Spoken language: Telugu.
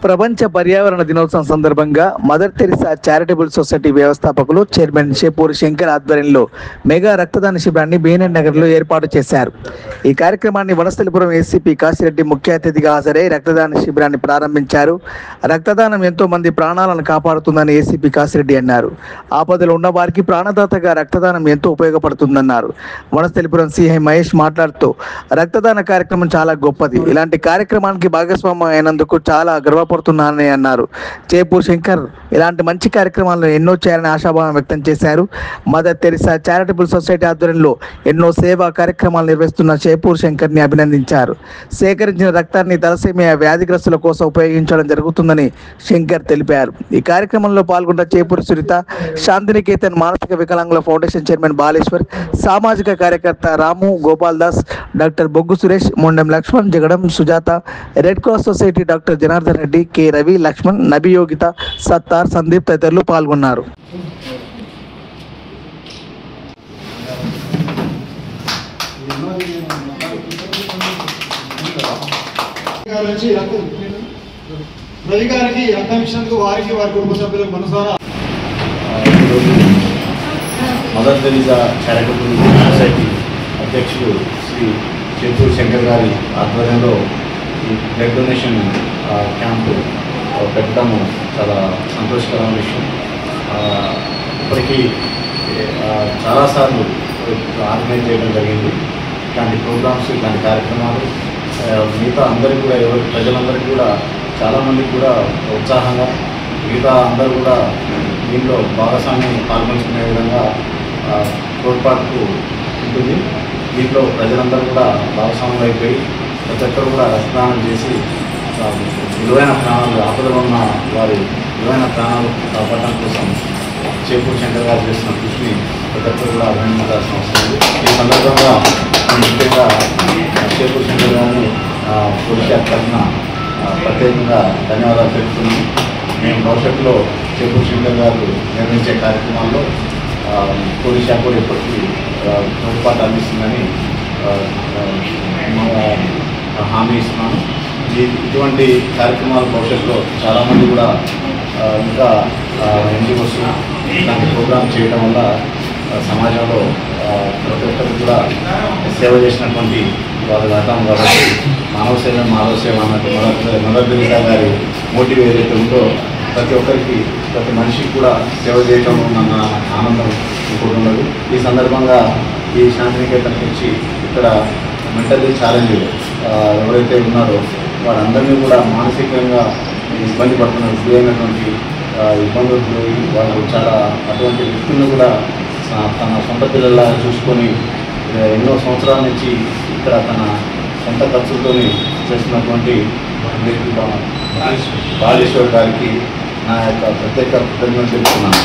ప్రపంచ పర్యావరణ దినోత్సవం సందర్భంగా మదర్ తెరిసా చారిటబుల్ సొసైటీ వ్యవస్థాపకులు చైర్మన్ షేపూరి శంకర్ ఆధ్వర్యంలో మెగా రక్తదాన శిబిరాన్ని బీఎన్ఎన్ నగర్లో ఏర్పాటు చేశారు. ఈ కార్యక్రమాన్ని వనస్థలిపురం ఏసీపీ కాశిరెడ్డి ముఖ్య అతిథిగా హాజరై రక్తదాన శిబిరాన్ని ప్రారంభించారు. రక్తదానం ఎంతో మంది ప్రాణాలను కాపాడుతుందని ఏసీపీ కాశిరెడ్డి అన్నారు. ఆపదలో ఉన్న వారికి ప్రాణదాతగా రక్తదానం ఎంతో ఉపయోగపడుతుందన్నారు. వనస్థలిపురం సిఐ మహేష్ మాట్లాడుతూ రక్తదాన కార్యక్రమం చాలా గొప్పది. ఇలాంటి కార్యక్రమానికి భాగస్వామ్యం అయినందుకు చాలా గర్వపడుతున్నానని అన్నారు. చేపూర్ శంకర్ ఇలాంటి మంచి కార్యక్రమాలను ఎన్నో చేయాలని ఆశాభావం వ్యక్తం చేశారు. మదర్ తెరిసా చారిటబుల్ సొసైటీ ఆధ్వర్యంలో ఎన్నో సేవా కార్యక్రమాలు నిర్వహిస్తున్న చేపూర్ శంకర్ని అభినందించారు. సేకరించిన రక్తాన్ని తలసేమియా వ్యాధిగ్రస్తుల కోసం ఉపయోగించడం జరుగుతుందని శంకర్ తెలిపారు. ఈ కార్యక్రమంలో పాల్గొన్న చేపూర్ సునీత, శాంతినికేతన్ మానసిక వికలాంగుల ఫౌండేషన్ చైర్మన్ బాలేశ్వర్, సామాజిక కార్యకర్త రాము, గోపాల్ దాస్, డాక్టర్ బొగ్గు Suresh, Mondem Lakshman, Jagadam Sujatha, red cross society doctor Janardhan Reddy, K Ravi, Lakshman, Nabi Yogitha, Sattar, Sandeep తదితరులు పాల్గొన్నారు. రవి గారికి రక్తం ఇచ్చినందుకు వారికి వారి కుటుంబ సభ్యులకు మనసారా మదర్ తెరిసా చారిటబుల్ సొసైటీ అధ్యక్షులు శ్రీ చేపూరి శంకర్ గారి ఆధ్వర్యంలో ఈ బ్లడ్ డొనేషన్ క్యాంపు పెట్టడము చాలా సంతోషకరమైన విషయం. ఇప్పటికీ చాలాసార్లు ఆర్గనైజ్ చేయడం జరిగింది. ఇట్లాంటి ప్రోగ్రామ్స్, ఇట్లాంటి కార్యక్రమాలు మిగతా అందరికీ కూడా, ప్రజలందరికీ కూడా, చాలామందికి కూడా ఉత్సాహంగా మిగతా అందరూ కూడా దీంట్లో భాగస్వామ్యం పాల్గొంచుకునే విధంగా తోడ్పాటు ఉంటుంది. దీంట్లో ప్రజలందరూ కూడా భాగస్వామ్యం అయిపోయి ప్రతి ఒక్కరు కూడా రక్తదానం చేసి విలువైన ప్రాణాలు, ఆపదలో ఉన్న వారి విలువైన ప్రాణాలు కాపాడడం కోసం చేపూరి శంకర్ గారు చేస్తున్న కృషిని ప్రతి ఒక్కరు కూడా అభినందించాల్సిన అవసరం ఉంది. ఈ సందర్భంగా ముఖ్యంగా చేపూరి శంకర్ గారిని పోలీసు తరఫున ప్రత్యేకంగా ధన్యవాదాలు తెలుపుతున్నాము. మేము భవిష్యత్తులో చేపూరి శంకర్ గారు నిర్వహించే కార్యక్రమాల్లో పోలీస్ శాఖ కూడా ఎప్పటికీ తోడ్పాటు అందిస్తుందని హామీ ఇస్తున్నాను. ఇటువంటి కార్యక్రమాలు భవిష్యత్తులో చాలామంది కూడా ఇంకా ఎన్జిఓస్ ఇలాంటి ప్రోగ్రామ్ చేయడం వల్ల సమాజంలో ప్రతి ఒక్కరికి కూడా సేవ చేసినటువంటి వాళ్ళు అవుతాం. కాబట్టి మానవ సేవ అన్నట్టు మదర్ తెరిసా గారి మోటివ్ ఏదైతే ఉందో ప్రతి ఒక్కరికి, ప్రతి మనిషికి కూడా సేవ చేయటం అన్న ఆనందం ఇంకోటి ఉండదు. ఈ సందర్భంగా ఈ శాంతినికేతన్కి వచ్చి ఇక్కడ మెంటల్లీ ఛాలెంజ్ ఎవరైతే ఉన్నారో వారందరినీ కూడా మానసికంగా ఇబ్బంది పడుతున్న గురైనటువంటి ఇబ్బందులు వాళ్ళు చాలా అటువంటి వ్యక్తులను కూడా తన సొంత పిల్లల్లా చూసుకొని ఎన్నో సంవత్సరాల నుంచి ఇక్కడ తన సొంత ఖర్చులతో చేస్తున్నటువంటి బాలేశ్వర్ గారికి నా యొక్క ప్రత్యేక కృతజ్ఞతలు తెలుపుతున్నాను.